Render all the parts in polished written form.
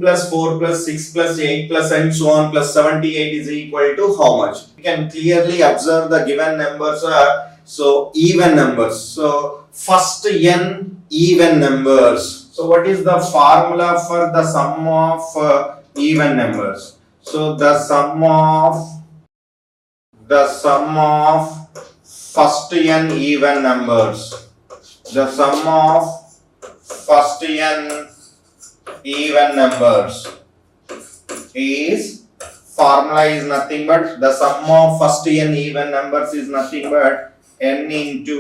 Plus 4 plus 6 plus 8 plus and so on plus 78 is equal to how much? You can clearly observe the given numbers are even numbers. So first n even numbers. So what is the formula for the sum of even numbers? So the sum of first n even numbers. The sum of first n even numbers is formula is nothing but the sum of first n even numbers is nothing but n into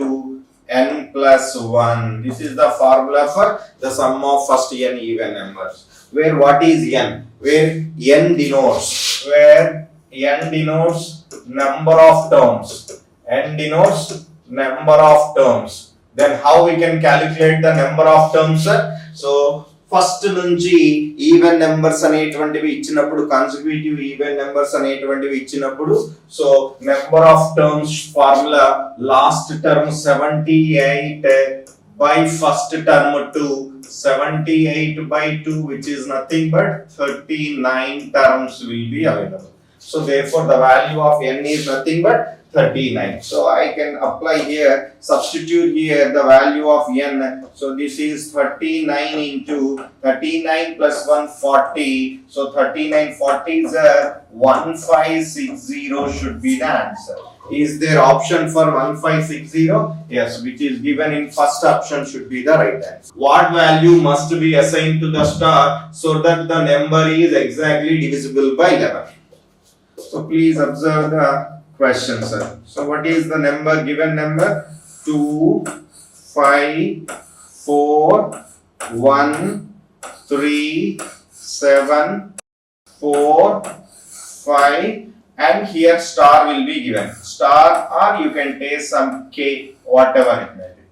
n plus 1. This is the formula for the sum of first n even numbers. Where what is n? Where n denotes number of terms. N denotes number of terms. Then how we can calculate the number of terms? So first నుంచి even numbers అనేటువంటివి ఇచ్చినప్పుడు consecutive even numbers అనేటువంటివి ఇచ్చినప్పుడు so number of terms formula last term 78 by first term to 78 by 2 which is nothing but 39 terms will be available. So therefore the value of n is nothing but 39. So I can apply here, substitute here the value of n. So this is 39 into 39 plus 140. So 39 40 is 1560 should be the answer. Is there option for 1560? Yes, which is given in first option should be the right answer. What value must be assigned to the star so that the number is exactly divisible by 11? So please observe the question, sir. So what is the number, given number? 2, 5, 4, 1, 3, 7, 4, 5 and here star will be given. Star or you can take some k, whatever it may be.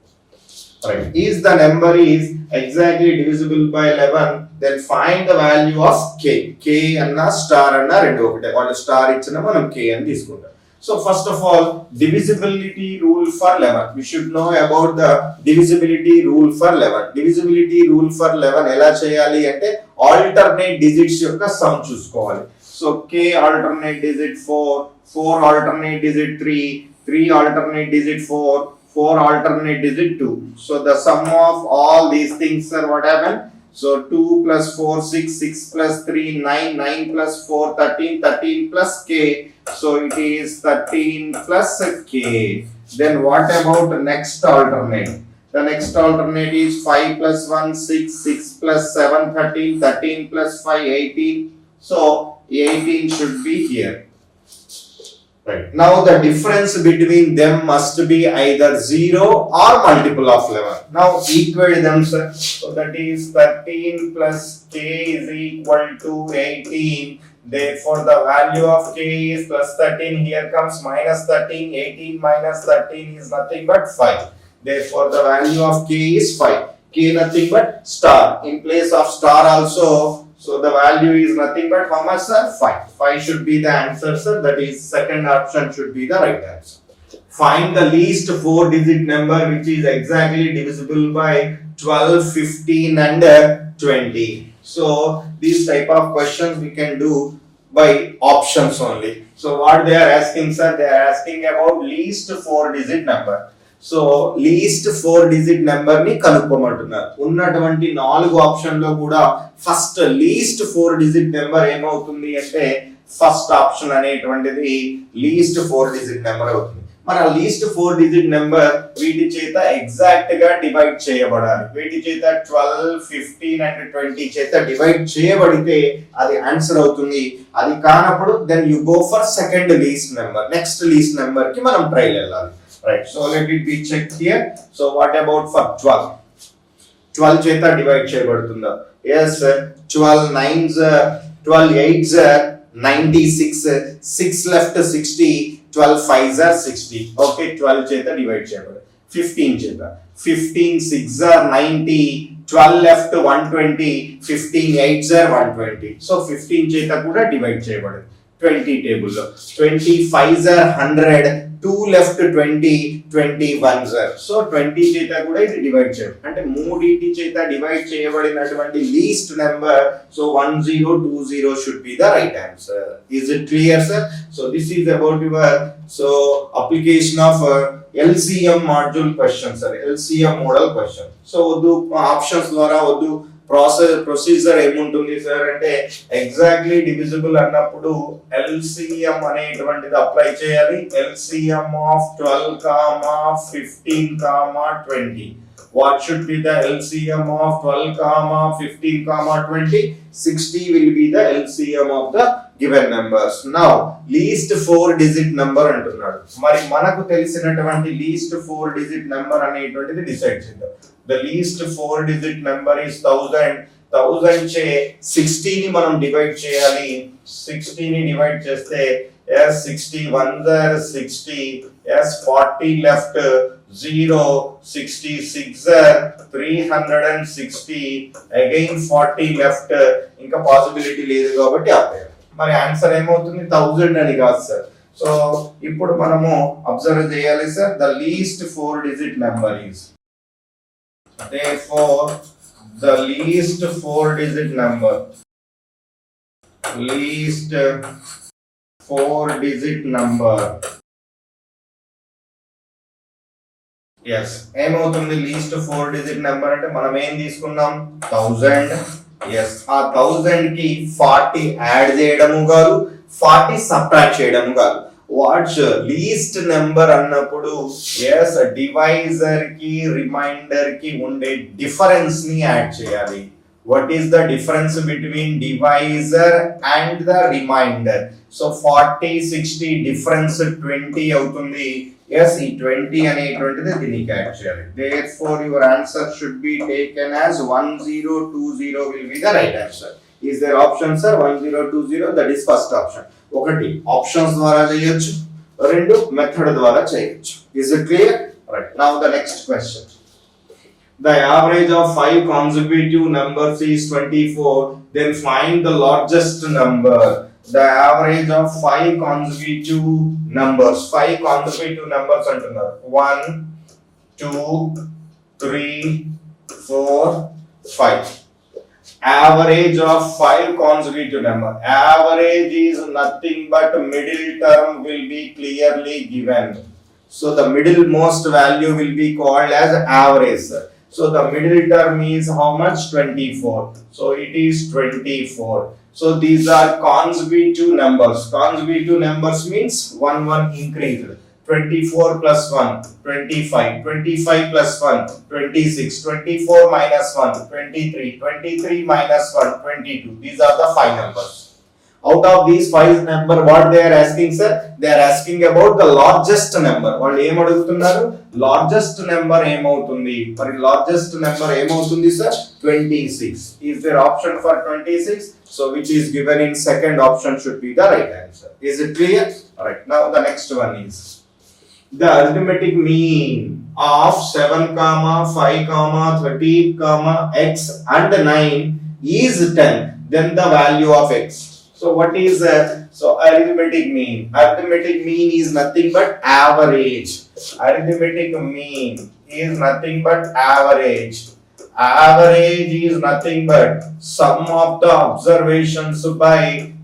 Right. Is the number is exactly divisible by 11, then find the value of k. K anna star anna rendu okate. Vallu star ichina manam k ani తీసుకుంటాం. So first of all, divisibility rule for 11. We should know about the divisibility rule for 11. Divisibility rule for 11 ఎలా చేయాలి అంటే alternate digits యొక్క sum చూసుకోవాలి. So k alternate digit 4, 4 alternate digit 3, 3 alternate digit 4, 4 alternate digit 2. So the sum of all these things are what happened? So 2 plus 4, 6, 6 plus 3, 9, 9 plus 4, 13, 13 plus k. So it is 13 plus k. Then what about the next alternate? The next alternate is 5 plus 1, 6, 6 plus 7, 13, 13 plus 5, 18. So 18 should be here. Right. Now the difference between them must be either 0 or multiple of 11. Now equate them, sir. So that is 13 plus k is equal to 18. Therefore the value of k is plus 13. Here comes minus 13. 18 minus 13 is nothing but 5. Therefore the value of k is 5. K nothing but star. In place of star also, so the value is nothing but how much, sir? 5. 5 should be the answer, sir. That is second option should be the right answer. Find the least 4-digit number which is exactly divisible by 12, 15 and 20. So these type of questions we can do by options only. So what they are asking, sir? They are asking about least 4-digit number. So least 4 digit number ని కనుక్కోమంటున్నారు. ఉన్నటువంటి 4 option లో కూడా first least 4 digit number ఏమవుతుంది అంటే first option అనేటువంటిది least 4 digit number అవుతుంది. మన least 4 digit number వీటి చేత ఎగ్జాక్ట్ గా డివైడ్ చేయబడాలి. వీటి చేత 12, 15 అండ్ 20 చేత డివైడ్ చేయబడితే అది ఆన్సర్ అవుతుంది. అది కానప్పుడు then you go for second least number, next least number కి మనం ట్రైల్ వెళ్ళాలి. Right, so let it be check here. So what about for 12? 12 చేత డివైడ్ చేయబడుతుందా? yes, 12 9s 12 8s 96, 6 left 60, 12 5s are 60. Okay, 12 చేత divide చేయబడు. 15 చేత 15 6s are 90, 12 left 120, 15 8s are 120. So 15 చేత కూడా divide చేయబడు. 20 table లో 20 5s are 100, 2 left 20, 21s are. So 20 చేత కూడా ఇది డివైడ్ చేయబడు. అంటే మూడింటి చేత డివైడ్ చేయబడినటువంటి least number, so 1020 should be the right answer. Is it clear, sir? So this is about your application of LCM module question, sir. LCM model question. So వద్దు options ద్వారా వద్దు ప్రొసీజర్ ఏముంటుంది sir అంటే exactly divisible అన్నప్పుడు LCM అనేటువంటిది apply చేయాలి. LCM of 12, 15, 20. What should be the LCM of 12, 15, 20? 60 will be the LCM of the given numbers. Now least 4 digit number అంటున్నాడు. మరి మనకు తెలిసినటువంటి least 4 digit number అనేటువంటిది డిసైడ్ చేద్దాం. The least 4 digit number is 1000. 1000 చే 60 ని మనం డివైడ్ చేయాలి. 60 ని డివైడ్ చేస్తే yes 60 1s are 60, yes 40 left 0, 66 are 360, again 40 left, ఇంకా పాసిబిలిటీ లేదు కాబట్టి ఆపేయాలి. మరి ఆన్సర్ ఏమవుతుంది? 1000 అని కాదు సార్. సో ఇప్పుడు మనము అబ్జర్వ్ చేయాలి sir, the least 4 digit number is, therefore the least 4 digit number, least 4 digit number, yes ఏమవుతుంది? లీస్ట్ 4 digit నెంబర్ అంటే మనం ఏం తీసుకున్నాం? 1000. yes ఆ 1000 కి 40 యాడ్ చేయడము కాదు, 40 సబ్ట్రాక్ట్ చేయడము కాదు. వాట్స్ లీస్ట్ నెంబర్ అన్నప్పుడు yes డివైజర్ కి రిమైండర్ కి ఉండే డిఫరెన్స్ ని యాడ్ చేయాలి. what is the difference between divisor and the remainder? so 40 60 difference 20 అవుతుంది. yes ఈ 20 అనేటువంటిది దీనికి యాడ్ చేయాలి. therefore your answer should be taken as 1020 will be the right answer. is there option sir? 1020, that is first option. ఒకటి options ద్వారా చేయొచ్చు, రెండు method ద్వారా చేయొచ్చు. is it clear? right, now the next question. The average of 5 consecutive numbers is 24. Then find the largest number. The average of 5 consecutive numbers. 5 consecutive numbers antunar. 1, 2, 3, 4, 5. Average of 5 consecutive number. Average is nothing but middle term will be clearly given. So the middle most value will be called as average. So the middle term is how much? 24. So it is 24. So these are consecutive numbers. Consecutive numbers means 1 increased. 24 plus 1, 25. 25 plus 1, 26. 24 minus 1, 23. 23 minus 1, 22. These are the 5 numbers. Out of these 5 number, what they are asking, sir? They are asking about the largest number. వాళ్ళు ఏం అడుగుతున్నారు? Largest number ఏమవుతుంది? మరి largest number ఏమవుతుంది, sir? 26. Is there option for 26? So which is given in second option should be the right answer. Is it clear? Alright, now the next one is the arithmetic mean of 7, 5, 13, x and 9 is 10. Then the value of x. So what is arithmetic mean? Arithmetic mean is nothing but average. Arithmetic mean is nothing but average. Average is nothing but sum of the observations by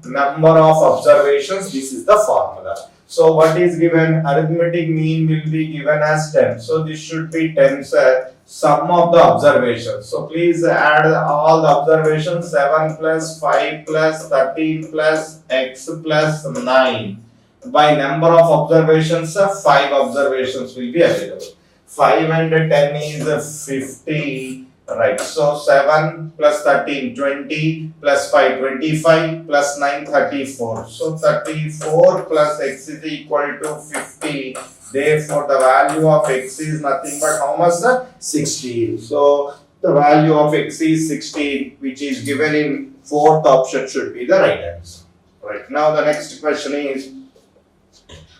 number of observations. This is the formula. So what is given? Arithmetic mean will be given as 10. So this should be 10, sir. Sum of the observations. So please add all the observations. 7 plus 5 plus 13 plus x plus 9. by number of observations, 5 observations will be available. 5 and 10 is 50, right? So 7 plus 13, 20 plus 5, 25 plus 9, 34. So 34 plus x is equal to 50. Therefore, the value of x is nothing but how much, sir? 16. So the value of x is 16, which is given in fourth option should be the right answer. Right. Now the next question is,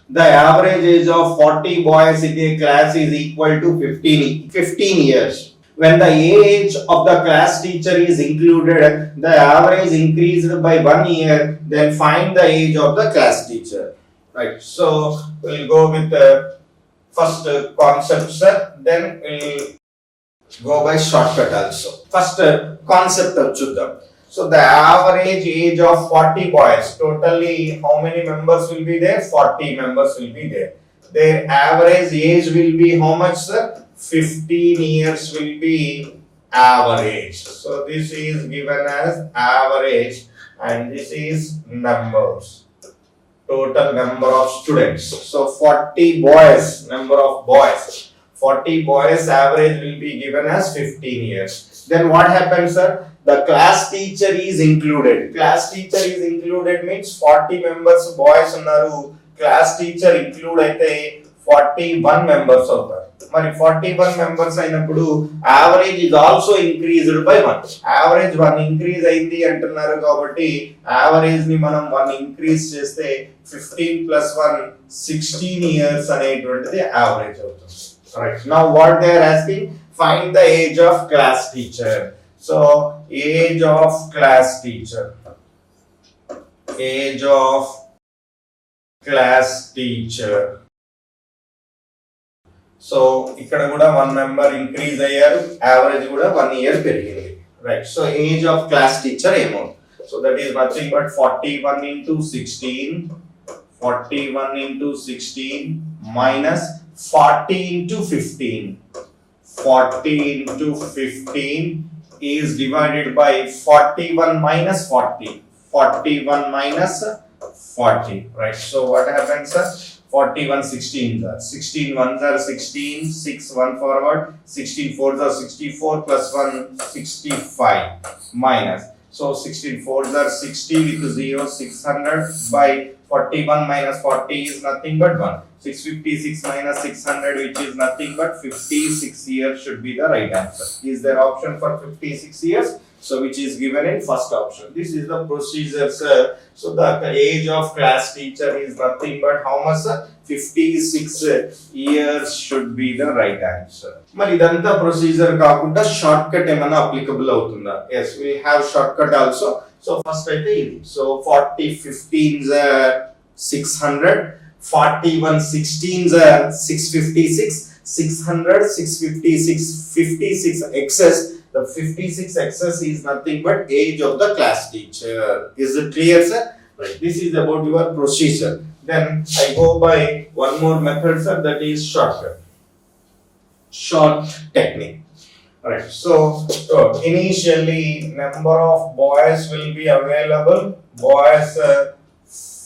the average age of 40 boys in a class is equal to 15 years. When the age of the class teacher is included, the average increased by 1 year, then find the age of the class teacher. Right. So we'll go with the first concept, sir. Then we'll go by shortcut also. First concept of Chuddam. So the average age of 40 boys, totally how many members will be there? 40 members will be there. Their average age will be how much, sir? 15 years will be average. So this is given as average and this is numbers. Total number of students. So 40 boys, number of boys. 40 boys average will be given as 15 years. Then what happens, sir? The class teacher is included. Class teacher is included means 40 members boys unnaru. Class teacher include అయితే 41 members అవుతారు. మరి 41 members అయినప్పుడు average is also increased by 1. Average 1 increase అయింది అంటున్నారు కాబట్టి average ని మనం 1 increase చేస్తే 15 plus 1 16 years అనేటువంటిది average అవుతుంది. Right. Now what they are asking, find the age of class teacher. So age of class teacher. Age of class teacher. So ఇక్కడ కూడా 1 member increase అయ్యారు, average కూడా 1 year పెరిగింది. Right. So age of class teacher ఏమో. So that is nothing but 41 into 16. 41 into 16 minus 40 into 15. 40 into 15 is divided by 41 minus 40. 41 minus 40. Right. So what happens, sir? 41 16s are 16 ones are 16, 6 1 forward, 16 fours are 64 plus 1 65 minus. So 16 fours are 60 with 0, 600 by 41 minus 40 is nothing but 1. 656 minus 600 which is nothing but 56 years should be the right answer. Is there option for 56 years? So which is given in first option. This is the procedure, sir. So the age of class teacher is nothing but how much, sir? 56 years should be the right answer. మరి ఇదంతా procedure కాకుండా short cut ఏమైనా applicable అవుతుందా? Yes, we have shortcut also. So first అయితే ఇది. So 40 15s are 600, 41 16s are 656, 600 656 56 excess. The 56 excess is nothing but age of the class teacher. Is it clear, sir? Right. This is about your procedure. Then I go by one more method, sir, that is shortcut. Short technique. Right. So initially number of boys will be available. Boys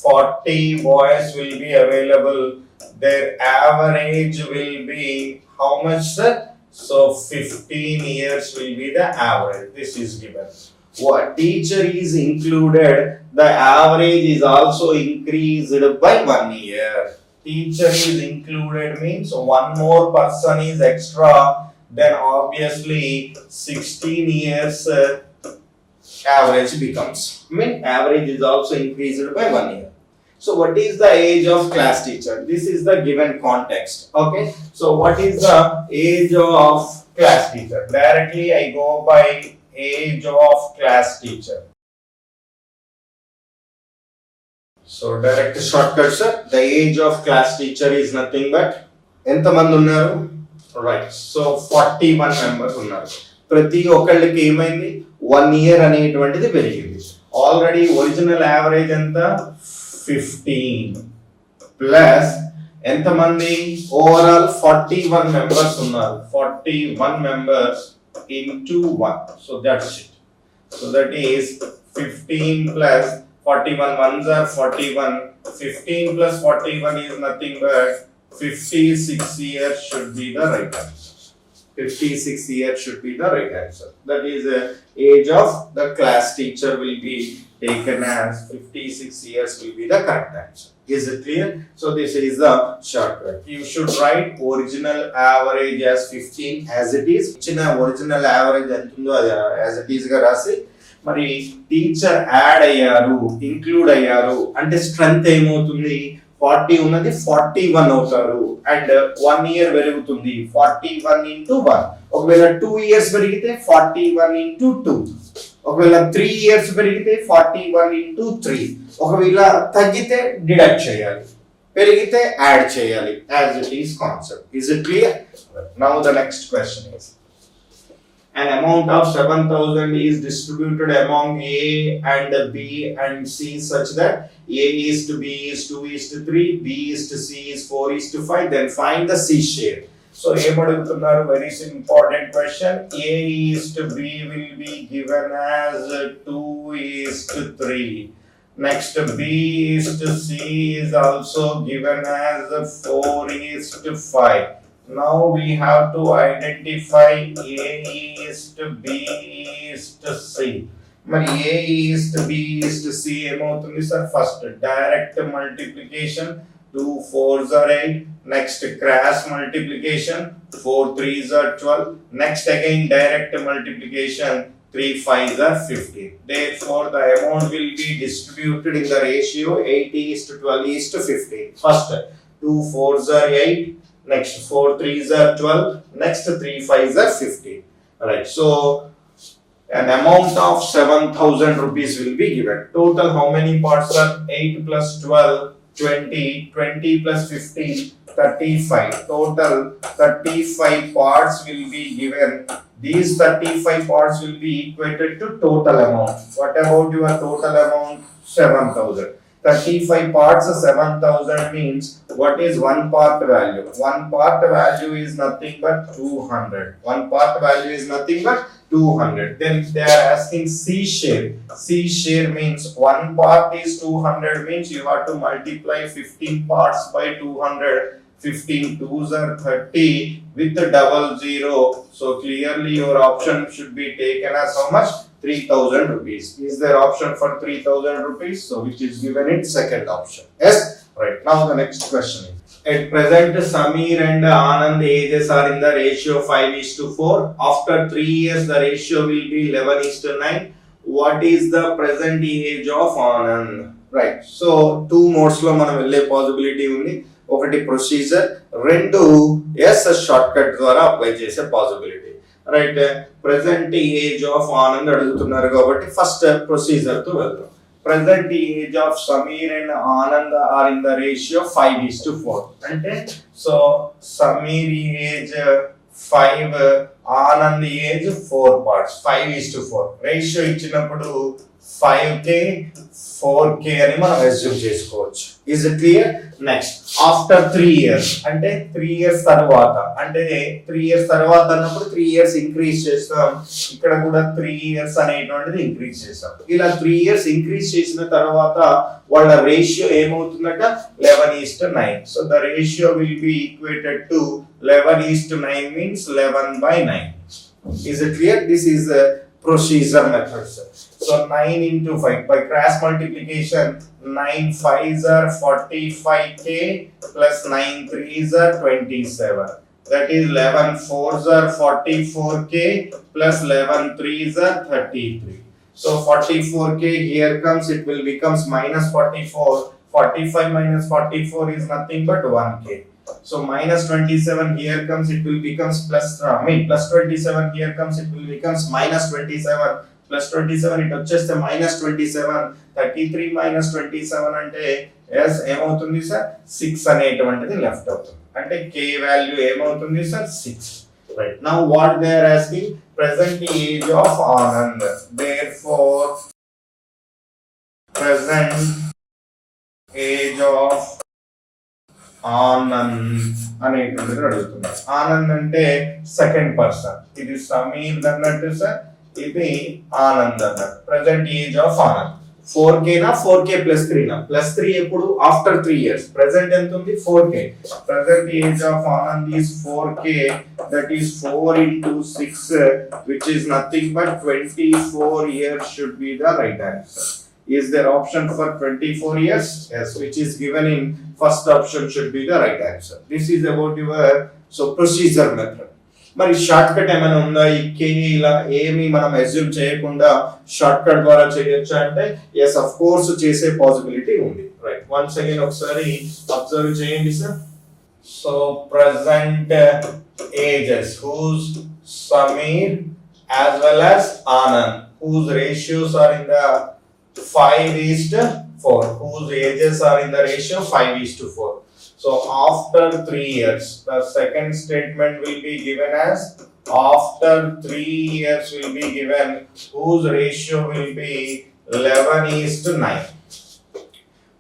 40 boys will be available. Their average will be how much, sir? So 15 years will be the average. This is given. What teacher is included, the average is also increased by 1 year. Teacher is included means one more person is extra, then obviously 16 years average becomes. I mean average is also increased by 1 year. So what is the age of class teacher? This is the given context. Okay. So what is the age of class teacher? Directly I go by age of class teacher. So direct shortcut, sir. The age of class teacher is nothing but ఎంత మంది ఉన్నారు? Right. So 41 members ఉన్నారు. ప్రతి ఒక్కళ్ళకి ఏమైంది? 1 year అనేటువంటిది పెరిగింది. Already original average ఎంత? 15 ప్లస్ ఎంతమంది ఓవరాల్ 41 మెంబర్స్ ఉన్నారు. 41 members into 1. So that's it. So that is 15 plus 41 ones are 41 15 plus 41 is nothing but 56 years should be the right answer. 56 years should be the right answer. That is the age of the class teacher will be taken as 56 years will be the correct answer. Is it clear? So this is the shortcut. You should write original average as 15 as it is. Original average as it is ga rasi మరి teacher add అయ్యారు include అయ్యారు అంటే strength ఏమవుతుంది 40 ఉన్నది 41 అవుతారు and 1 year పెరుగుతుంది 41 into 1 ఒకవేళ 2 years పెరిగితే 41 into 2 ఒకవేళ 3 ఇయర్స్ పెరిగితే 41 into 3 ఒకవేళ తగ్గితే డిడక్ట్ చేయాలి పెరిగితే యాడ్ చేయాలి as it is concept. Is it clear? Now the next question is an amount of 7,000 is distributed among A and B and C such that A is to B is 2 is to 3, B is to C is 4 is to 5, then find the C share. So, very important question. A is to B will be given as 2 is to 3. Next, B is to C is also given as 4 is to 5. Now we have to identify A is to B is to C. But A is to B is to C ఏమవుతుంది sir first direct multiplication 2 4s are 8 next cross multiplication 4 3s are 12 next again direct multiplication 3 5s are 15. Therefore the amount will be distributed in the ratio 8 is to 12 is to 15. First 2 4s are 8 next 4 3s are 12 next 3 5s are 15. Alright, so an amount of 7,000 rupees will be given. Total how many parts are 8 plus 12 20 20 plus 15 35. Total 35 parts will be given. These 35 parts will be equated to total amount. What about your total amount? 7,000. 35 parts 7,000 means what is one part value? One part value is nothing but 200. One part value is nothing but 200. Then they are asking C share. C share means one part is 200 means you have to multiply 15 parts by 200. 15 2s are 30 with the double zero. So clearly your option should be taken as how much? 3,000 rupees. Is there option for 3,000 rupees? So which is given in second option. Yes? Right. Now the next question is. At present, Samir and Anand ages are in the ratio 5:4. After 3 years, the ratio will be 11:9. What is the present age of Anand? Right. So, 2 modes lo manam velle possibility undi. ఒకటి procedure రెండు yes short cut ద్వారా apply చేసే possibility. Right, present age of Anand అడుగుతున్నారు కాబట్టి first procedure తో వెళ్దాం. Present age of Samir and Anand are in the ratio 5:4. అంటే so Sameer age 5, Anand age 4 parts 5:4. Ratio ఇచ్చినప్పుడు 5k 4k అని మనం అస్యూమ్ చేసుకోవచ్చు. Is it clear? Next, after 3 years అంటే 3 years తర్వాత అంటే 3 years తర్వాత అన్నప్పుడు 3 years ఇంక్రీజ్ చేస్తాం. ఇక్కడ కూడా 3 years అనేటువంటిది ఇంక్రీజ్ చేస్తాం. ఇలా 3 years ఇంక్రీజ్ చేసిన తర్వాత వాళ్ళ ratio ఏమవుతుందట 11:9. So the ratio will be equated to 11:9 means 11/9. Is it clear? This is the procedure method, sir. So 9 into 5 by cross multiplication 9 5s are 45k plus 9 3s are 27. That is 11 4s are 44k plus 11 3s are 33. So 44k here comes, it will becomes minus 44. 45 minus 44 is nothing but 1k. So minus 27 here comes, it will becomes plus 27 here comes, it will becomes minus 27 plus 27 it వచ్చేస్తే minus 27. 33 minus 27 అంటే yes ఏమవుతుంది sir 6 అనేటువంటిది left అవుతుంది. అంటే k value ఏమవుతుంది sir 6. Right, now what they are asking present age of Anand. Therefore present age of Anand అనేటువంటిది అడుగుతున్నారు. ఆనంద్ అంటే సెకండ్ పర్సన్, ఇది సమీర్ అన్నట్టు సార్, ఇది ఆనంద్ అన్నట్టు. Present age of Anand 4k నా 4k plus 3 నా plus 3 ఎప్పుడు ఆఫ్టర్ 3 years present ఎంత ఉంది 4k present age of Anand is 4k that is 4 into 6 which is nothing but 24 years should be the right answer. Is there option for 24 years? Yes, which is given in first option should be the right answer. This is about your procedure method. మరి short cut ఏమైనా ఉందా ఈ కే ఇలా ఏమి మనం assume చేయకుండా short cut ద్వారా చేయొచ్చా అంటే ఎస్ ఆఫ్ కోర్స్ చేసే పాసిబిలిటీ ఉంది రైట్ వన్స్ అగైన్ ఒకసారి అబ్జర్వ్ చేయండి sir so present ages whose Sameer as well as Anand whose ratios are in the 5:4 whose ages are in the ratio 5:4. So after 3 years, the second statement will be given as after 3 years will be given whose ratio will be 11:9.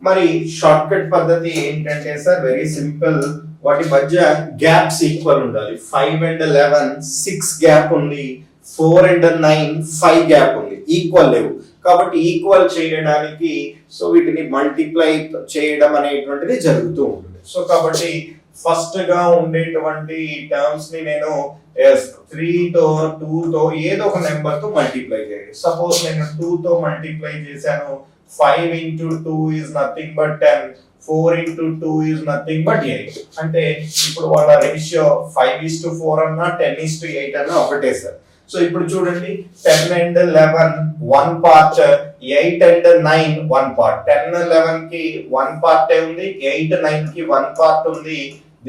మరి short cut పద్ధతి ఏంటంటే sir very simple వాటి మధ్య gaps equal ఉండాలి 5 and 11 6 gap ఉంది 4 and 9 5 gap ఉంది equal లేవు కాబట్టి ఈక్వల్ చేయడానికి సో వీటిని మల్టిప్లై చేయడం అనేటువంటిది జరుగుతూ ఉంటుంది సో కాబట్టి ఫస్ట్ గా ఉండేటువంటి టర్మ్స్ ని నేను 3 తో 2 తో ఏదో ఒక నెంబర్ తో మల్టిప్లై చేయాలి సపోజ్ నేను 2 తో మల్టిప్లై చేశాను 5 into 2 is nothing but 10 4 into 2 is nothing but 8 అంటే ఇప్పుడు వాళ్ళ రేషియో 5:4 అన్నా 10:8 అన్నా ఒకటే సార్ సో ఇప్పుడు చూడండి 10 and 11 one part 8 and 9 one part 10 11 కి వన్ పార్ట్ ఉంది 8 9 కి వన్ పార్ట్ ఉంది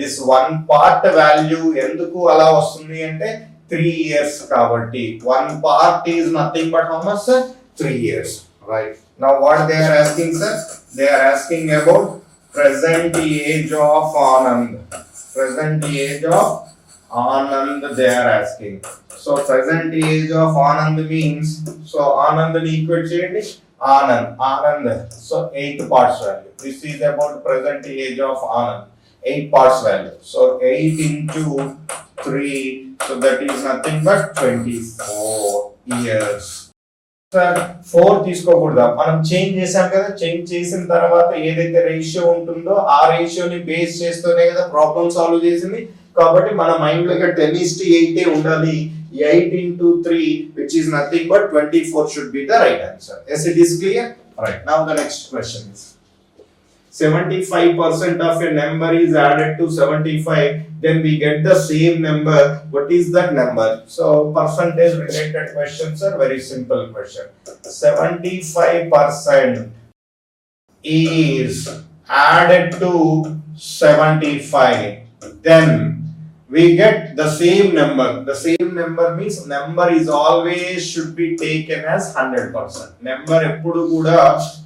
దిస్ వన్ పార్ట్ వాల్యూ ఎందుకు అలా వస్తుంది అంటే 3 ఇయర్స్ కాబట్టి one part is nothing but how much sir 3 years right now what they are asking sir they are asking about present age of Anand present age of Anand they are asking. So present age of Anand means, so Anand ni equate cheyandi Anand. So 8 parts value. This is about present age of Anand. 8 parts value. So 8 into 3. So that is nothing but 24 years. Sir 4 తీసుకోకూడదా మనం change చేసాం కదా change చేసిన తర్వాత ఏదైతే ratio ఉంటుందో ఆ రేషియోని base చేస్తూనే కదా ప్రాబ్లం సాల్వ్ చేసింది కాబట్టి మన మైండ్ లో 10:8 ఉండాలి 8 into 3 which is nothing but 24 should be the right answer. Yes, it is clear. Right, now the next question is 75% of a number is added to 75, then we get the same number. What is that number? So percentage related questions are very simple question. 75% is added to 75, then we get the same number. The same number means number is always should be taken as 100%. Number eppudu kuda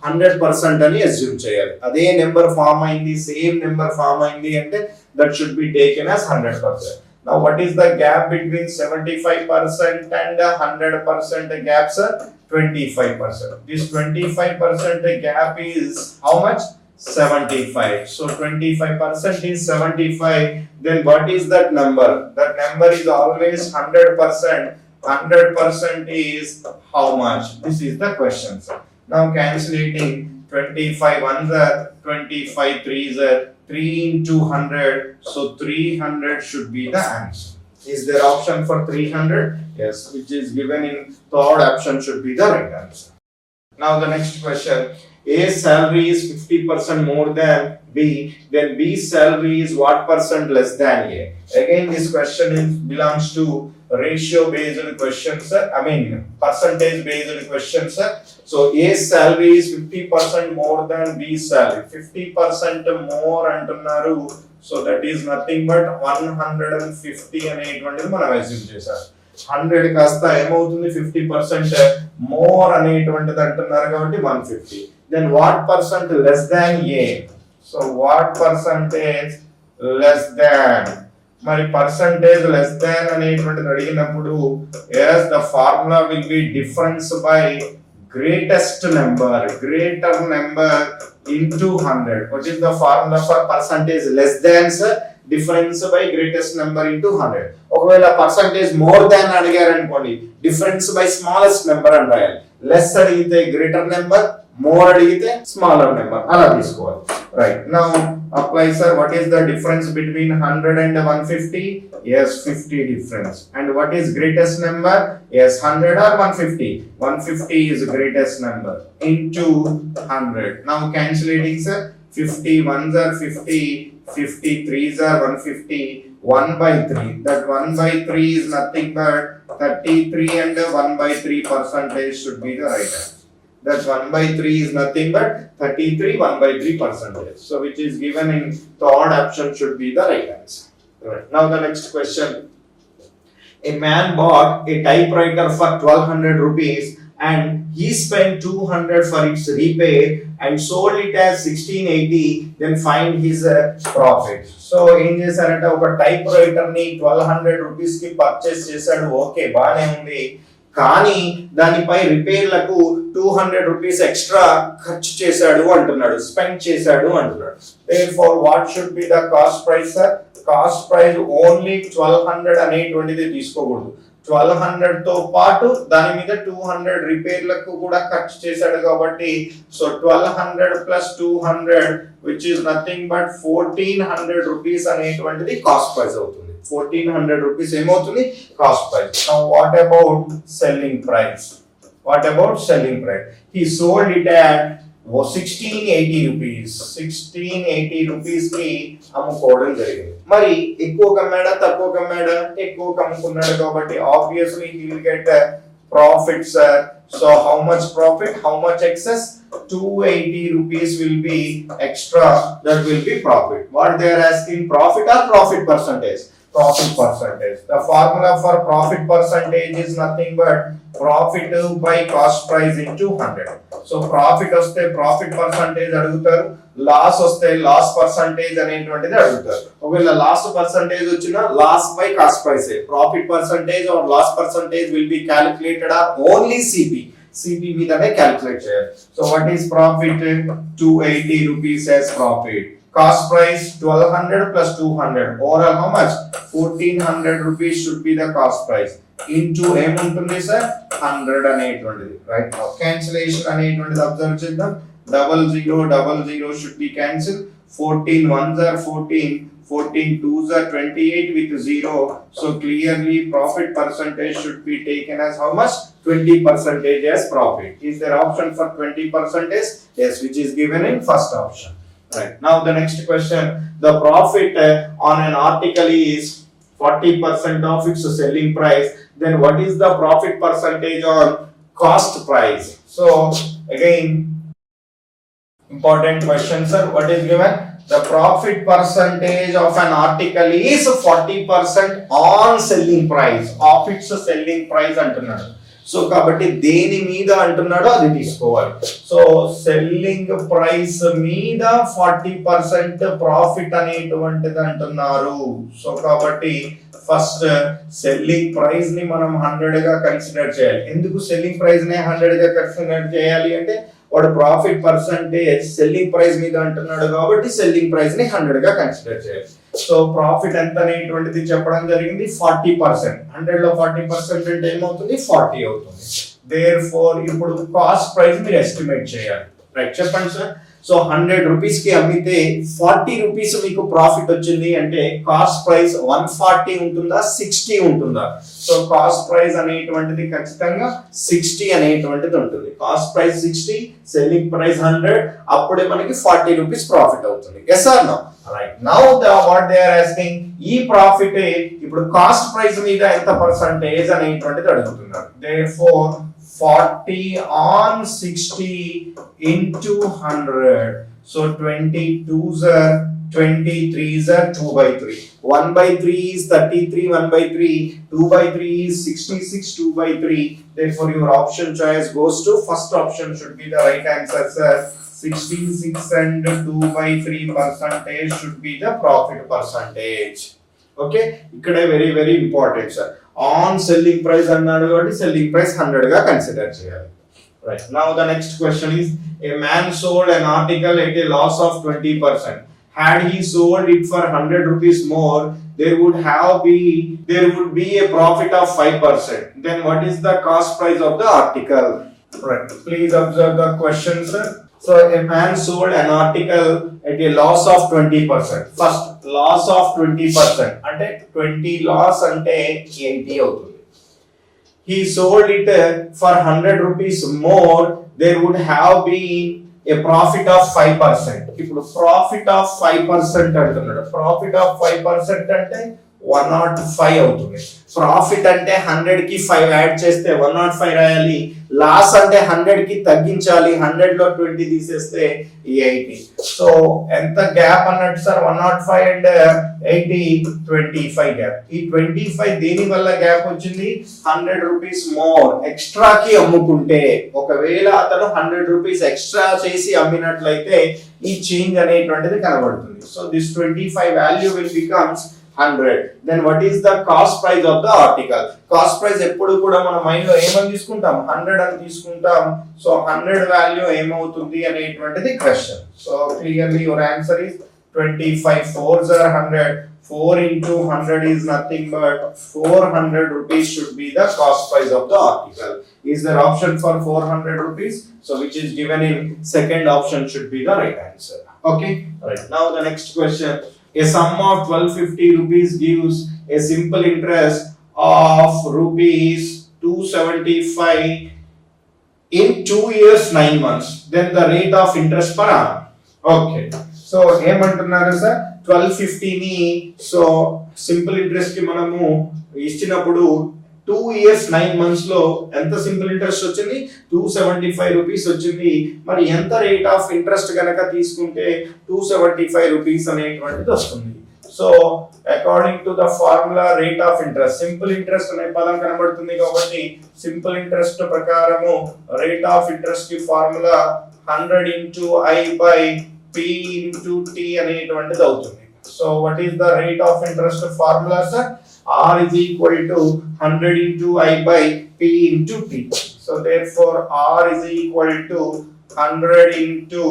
100% ani assume cheyali. Ade number form ayindi, same number form ayindi ante that should be taken as 100%. Now what is the gap between 75% and 100% gap sir? 25%. This 25% gap is how much? 75. So 25% is 75. Then what is that number? That number is always 100%. 100% is how much? This is the question, sir. Now calculating 25 ones are 25 threes are 3 into 100. So 300 should be the answer. Is there option for 300? Yes, which is given in third option should be the right answer. Now the next question. A's salary is 50% more than B, then B's salary is what percent less than A? Again, this question belongs to ratio based question, sir. I mean percentage based question, sir. So A's salary is 50% more than B's salary. 50% more antunnaru. So that is nothing but 150 అనేటువంటిది మనం assume చేశాం. 100 కాస్త ఏమవుతుంది 50% more అనేటువంటిది అంటున్నారు కాబట్టి 150. Then what percent less than A? So what percentage less than? మరి percentage less than అనేటువంటిది అడిగినప్పుడు yes the formula will be difference by greatest number into 100. What is the formula for percentage less than sir? Difference by greatest number into 100. ఒకవేళ percentage more than అడిగారు అనుకోండి difference by smallest number అని రాయాలి. less అడిగితే greater number, more అడిగితే smaller number అలా తీసుకోవాలి. Right, now apply sir. What is the difference between 100 and 150? Yes, 50 difference. And what is greatest number? Yes, 100 or 150? 150 is greatest number into 100. Now calculating sir. 50 ones are 50, 50 threes are 150, 1 by 3. That 1 by 3 is nothing but 33 and 1 by 3 percentage should be the right answer. That 1 by 3 is nothing but 33, 1 by 3 percentage. So which is given in third option should be the right answer. Right. Now the next question. A man bought a typewriter for 1200 rupees and he spent 200 for its repair and sold it as 1680, then find his profit. So ఏం చేశారంటే ఒక type writer ని 1200 rupees కి purchase చేశాడు. Okay, బానే ఉంది. కానీ దానిపై రిపేర్లకు 200 రూపీస్ ఎక్స్ట్రా ఖర్చు చేశాడు అంటున్నాడు, స్పెండ్ చేశాడు అంటున్నాడు. Therefore what should be the cost price sir? Cost price only 1200 అనేటువంటిది తీసుకోకూడదు. 1200 తో పాటు దాని మీద 200 రిపేర్లకు కూడా ఖర్చు చేశాడు కాబట్టి so 1200 plus 200 which is nothing but 1400 rupees అనేటువంటిది కాస్ట్ ప్రైస్ అవుతుంది. 1400 రూపీస్ ఏమవుతుంది? Cost price. Now what about selling price? What about selling price? He sold it at 1680 rupees. 1680 rupees కి అమ్ముకోవడం జరిగింది. మరి ఎక్కువ కమ్మాడా తక్కువ కమ్మాడా? ఎక్కువ కమ్ముకున్నాడు కాబట్టి obviously he will get a profit sir. So how much profit? How much excess? 280 rupees will be extra, that will be profit. What they are asking, profit or profit percentage? Profit percentage. The formula for profit percentage is nothing but profit by cost price into 100. So profit వస్తే profit percentage అడుగుతారు, loss వస్తే loss percentage అనేటువంటిది అడుగుతారు. ఒకవేళ lost percentage వచ్చినా loss by cost price. Profit percentage or loss percentage will be calculated or only CP మీదనే calculate చేయాలి. So what is profit? 280 rupees as profit. Cost price 1200 plus 200. Overall how much? 1400 rupees should be the cost price. Into ఏముంటుంది sir? 100 అనేటువంటిది. Right, now cancellation అనేటువంటిది observe చేద్దాం. 0000 should be cancelled. 14 ones are 14, 14 twos are 28 with 0. So clearly profit percentage should be taken as how much? 20% as profit. Is there option for 20%? Yes, which is given in first option. Right. Now the next question. The profit on an article is 40% of its selling price. Then what is the profit percentage on cost price? So again, important question sir. What is given? The profit percentage of an article is 40% on selling price. Of its selling price అంటున్నాడు. So కాబట్టి దేని మీద అంటున్నాడో అది తీసుకోవాలి. So selling price మీద 40% profit అనేటువంటిది అంటున్నారు. So కాబట్టి ఫస్ట్ సెల్లింగ్ ప్రైస్ ని మనం 100 గా కన్సిడర్ చేయాలి. ఎందుకు సెల్లింగ్ ప్రైస్ ని 100 గా కన్సిడర్ చేయాలి అంటే వాడు ప్రాఫిట్ పర్సంటేజ్ సెల్లింగ్ ప్రైస్ మీద అంటున్నాడు కాబట్టి సెల్లింగ్ ప్రైస్ ని 100 గా కన్సిడర్ చేయాలి. సో ప్రాఫిట్ ఎంత అనేటువంటిది చెప్పడం జరిగింది 40%. 100 లో 40% అంటే ఏమవుతుంది? 40 అవుతుంది. దేర్ఫోర్ ఇప్పుడు కాస్ట్ ప్రైస్ మీరు ఎస్టిమేట్ చేయాలి. రైట్, చెప్పండి సార్. సో 100 రూపీస్ కి అమ్మితే 40 రూపీస్ మీకు ప్రాఫిట్ వచ్చింది అంటే కాస్ట్ ప్రైస్ 140 ఉంటుందా 60 ఉంటుందా? సో కాస్ట్ ప్రైస్ అనేటువంటిది ఖచ్చితంగా 60 అనేటువంటిది ఉంటుంది. కాస్ట్ ప్రైస్ 60, సెల్లింగ్ ప్రైస్ 100, అప్పుడే మనకి 40 రూపీస్ ప్రాఫిట్ అవుతుంది. Yes or no? Right, now what they are asking, ఈ ప్రాఫిట్ ఇప్పుడు కాస్ట్ ప్రైస్ మీద ఎంత పర్సంటేజ్ అనేటువంటిది అడుగుతున్నారు. Therefore 40 on 60 into 100. So 22s are 23s are 2 by 3. 1 by 3 is 33, 1 by 3. 2 by 3 is 66, 2 by 3. Therefore your option choice goes to first option should be the right answer sir. 66 and 2 by 3 percentage should be the profit percentage. Okay, ikkada very very important sir. On selling price అన్నాడు కాబట్టి selling price 100 గా consider చేయాలి. Right, now the next question is a man sold an article at a loss of 20%. Had he sold it for 100 rupees more, there would be a profit of 5%. Then what is the cost price of the article? Right. Please observe the question, sir. So a man sold an article at a loss of 20%. First, loss of 20%. అంటే 20 loss అంటే 80 అవుతుంది. He sold it for 100 rupees more. There would have been a profit of 5%. ఇప్పుడు profit of 5% అంటున్నాడు. Profit of 5% అంటే 105 అవుతుంది. Profit అంటే 100 కి 5 add చేస్తే 105 రాయాలి. లాస్ అంటే 100 కి తగ్గించాలి. 100 లో 20 తీసేస్తే 80. సో ఎంత గ్యాప్ అన్నట్టు సార్? 105 and 80 25 gap. ఈ 25 దేని వల్ల గ్యాప్ వచ్చింది? 100 రూపీస్ మోర్ ఎక్స్ట్రా కి అమ్ముకుంటే, ఒకవేళ అతను 100 రూపీస్ ఎక్స్ట్రా చేసి అమ్మినట్లయితే ఈ చేంజ్ అనేటువంటిది కనబడుతుంది. So this 25 value will becomes 100. Then what is the cost price of the article? Cost price ఎప్పుడు కూడా మన మైండ్ లో ఏమని తీసుకుంటాం? 100 అని తీసుకుంటాం. సో 100 వాల్యూ ఏమవుతుంది అనేటువంటిది question. So clearly your answer is 25 4s are 100. 4 into 100 is nothing but 400 rupees should be the cost price of the article. Is there option for 400 rupees? So which is given in second option should be the right answer. Okay, right. Now the next question. A sum of 1250 rupees gives a simple interest of rupees 275 in 2 years 9 months. Then the rate of interest per annum. Okay. So ఏమంటున్నారు sir? 1250 ని so simple interest కి మనము ఇచ్చినప్పుడు 2 years 9 months లో ఎంత simple interest వచ్చింది? 275 rupees వచ్చింది. మరి ఎంత రేట్ ఆఫ్ ఇంట్రెస్ట్ గనక తీసుకుంటే 275 రూపీస్ అనేటువంటిది వస్తుంది. So according to the formula rate of interest, simple interest అనే పదం కనబడుతుంది కాబట్టి సింపుల్ ఇంట్రెస్ట్ ప్రకారము రేట్ ఆఫ్ ఇంట్రెస్ట్ కి formula 100 into I by P into T అనేటువంటిది అవుతుంది. So what is the rate of interest formula sir? R is equal to 100 into I by P into T. So therefore R is equal to 100 into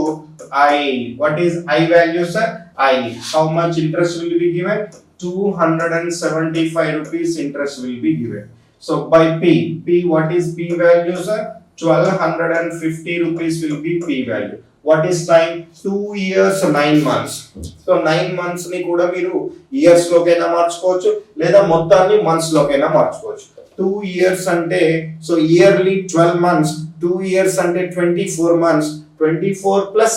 I. What is I value, sir? I. How much interest will be given? 275 rupees interest will be given. So by P. P, what is P value, sir? 1250 rupees will be P value. What is time? 2 years 9 months. So 9 months ని కూడా మీరు years లోకైనా మార్చుకోవచ్చు లేదా మొత్తాన్ని months లోకైనా మార్చుకోవచ్చు. 2 years అంటే so yearly 12 months, 2 years అంటే 24 months, 24 plus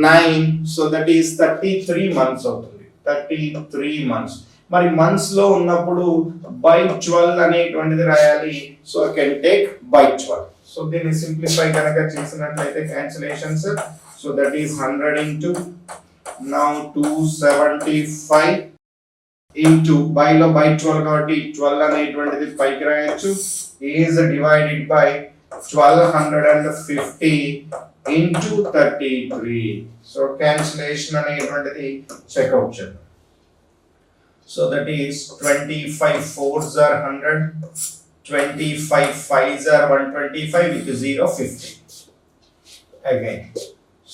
9 so that is 33 months అవుతుంది. 33 months. మరి మంత్స్ లో ఉన్నప్పుడు by 12 అనేటువంటిది రాయాలి. So I can take by 12. So దీన్ని సింప్లిఫై కనుక చేసినట్లయితే cancellations, so that is 100 into now 275 into by లో by 12 కాబట్టి 12 అనేటువంటిది పైకి రాయొచ్చు. is divided by 1250 into 33. So cancellation అనేటువంటిది చెక్అవుట్ చేద్దాం. So that is 25 4s are 100, 25 5s are 125 with 0 50 again.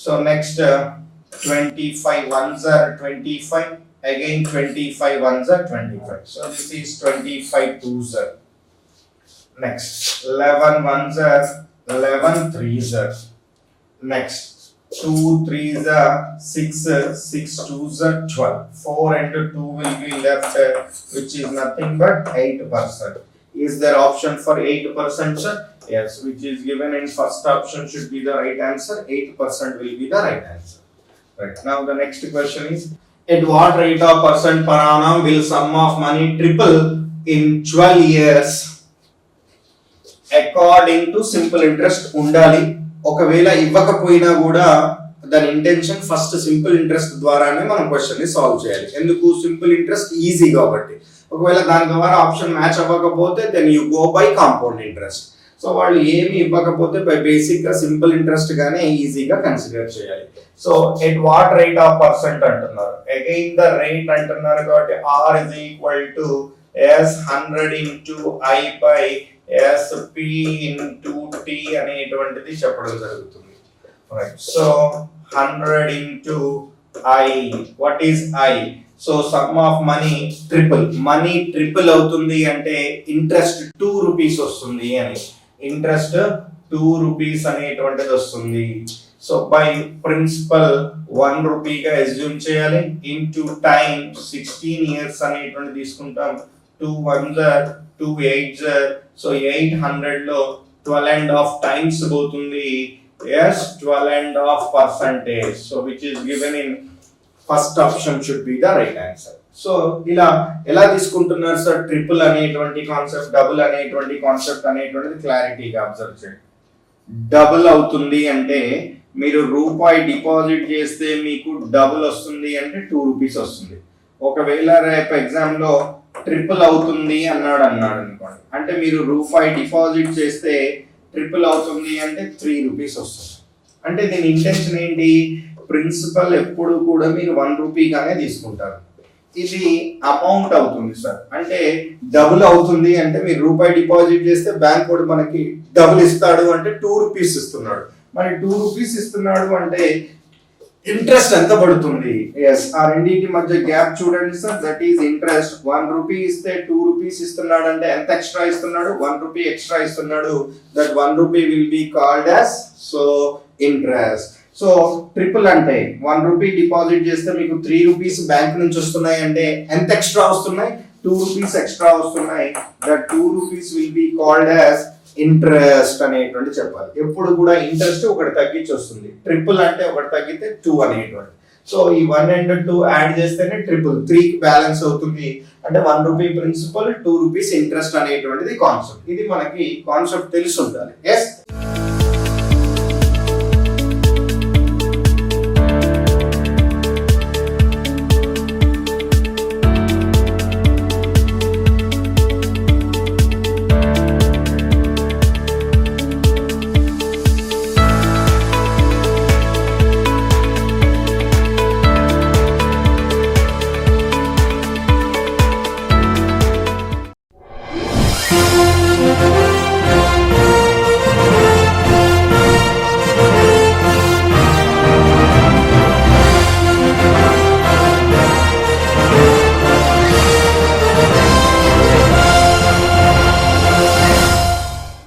So next 25 1s are 25, again 25 1s are 25. So this is 25 2s are. Next 11 1s are 11 3s are. Next 2 3s are 6, 6 2s are 12. 4 and 2 will be left which is nothing but 8%. Is there option for 8%, sir? Yes, which is given in first option should be the right answer. 8% will be the right answer. Right. Now the next question is, at what rate of percent per annum will sum of money triple in 12 years according to simple interest? ఉండాలి. ఒకవేళ ఇవ్వకపోయినా కూడా దాని intention first simple interest ద్వారానే మనం question ని solve చేయాలి. ఎందుకు? సింపుల్ ఇంట్రెస్ట్ ఈజీ కాబట్టి. ఒకవేళ దాని ద్వారా ఆప్షన్ మ్యాచ్ అవ్వకపోతే then you go by compound interest. So వాళ్ళు ఏమి ఇవ్వకపోతే బై బేసిక్ గా సింపుల్ ఇంట్రెస్ట్ గానే ఈజీగా కన్సిడర్ చేయాలి. So at what rate of percent అంటున్నారు, అగైన్ ద రేట్ అంటున్నారు కాబట్టి R is equal to S 100 into I by S P into T అనేటువంటిది చెప్పడం జరుగుతుంది. Right. So 100 into I, what is I? So some of money triple, money triple అవుతుంది అంటే interest 2 rupees వస్తుంది అని. Interest 2 rupees అనేటువంటిది వస్తుంది. సో బై ప్రిన్సిపల్ 1 రూపీగా అస్యూమ్ చేయాలి, ఇంటూ టైం 16 ఇయర్స్ అనేటువంటి తీసుకుంటాం. 2 1s are 2 8s are, so 800 లో 12.5 టైమ్స్ పోతుంది. yes 12.5 percentage, so which is given in first option should be the right answer. So ఇలా ఎలా తీసుకుంటున్నారు సార్ ట్రిపుల్ అనేటువంటి కాన్సెప్ట్, డబుల్ అనేటువంటి కాన్సెప్ట్ అనేటువంటిది క్లారిటీగా అబ్జర్వ్ చేయండి. డబుల్ అవుతుంది అంటే మీరు రూపాయి డిపాజిట్ చేస్తే మీకు డబుల్ వస్తుంది అంటే 2 రూపీస్ వస్తుంది. ఒకవేళ రేపు ఎగ్జామ్ లో ట్రిపుల్ అవుతుంది అన్నాడు అనుకోండి, అంటే మీరు రూపాయి డిపాజిట్ చేస్తే ట్రిపుల్ అవుతుంది అంటే 3 రూపీస్ వస్తుంది. అంటే దీని ఇంటెన్షన్ ఏంటి, ప్రిన్సిపల్ ఎప్పుడు కూడా మీరు 1 రూపీగానే తీసుకుంటారు. ఇది అమౌంట్ అవుతుంది సార్, అంటే డబుల్ అవుతుంది అంటే మీరు రూపాయి డిపాజిట్ చేస్తే బ్యాంక్ కూడా మనకి డబుల్ ఇస్తాడు అంటే 2 రూపీస్ ఇస్తున్నాడు. మరి 2 రూపీస్ ఇస్తున్నాడు అంటే ఇంట్రెస్ట్ ఎంత పడుతుంది? ఎస్, ఆ రెండింటి మధ్య గ్యాప్ చూడండి sir, that is interest. 1 rupee ఇస్తే 2 రూపీస్ ఇస్తున్నాడు అంటే ఎంత ఎక్స్ట్రా ఇస్తున్నాడు? 1 రూపీ ఎక్స్ట్రా ఇస్తున్నాడు. That 1 rupee will be called as so interest. So triple అంటే 1 రూపీ డిపాజిట్ చేస్తే మీకు 3 రూపీస్ బ్యాంక్ నుంచి వస్తున్నాయి అంటే ఎంత ఎక్స్ట్రా వస్తున్నాయి? 2 రూపీస్ ఎక్స్ట్రా వస్తున్నాయి. That 2 rupees will be called as interest అనేటువంటి చెప్పాలి. ఎప్పుడు కూడా ఇంట్రెస్ట్ ఒకటి తగ్గించి వస్తుంది, ట్రిపుల్ అంటే ఒకటి తగ్గితే 2 అనేటువంటి. సో ఈ 1 and 2 యాడ్ చేస్తేనే ట్రిపుల్ 3 బ్యాలెన్స్ అవుతుంది. అంటే 1 రూపీ ప్రిన్సిపల్, 2 రూపీస్ ఇంట్రెస్ట్ అనేటువంటిది కాన్సెప్ట్. ఇది మనకి కాన్సెప్ట్ తెలిసి ఉండాలి. ఎస్.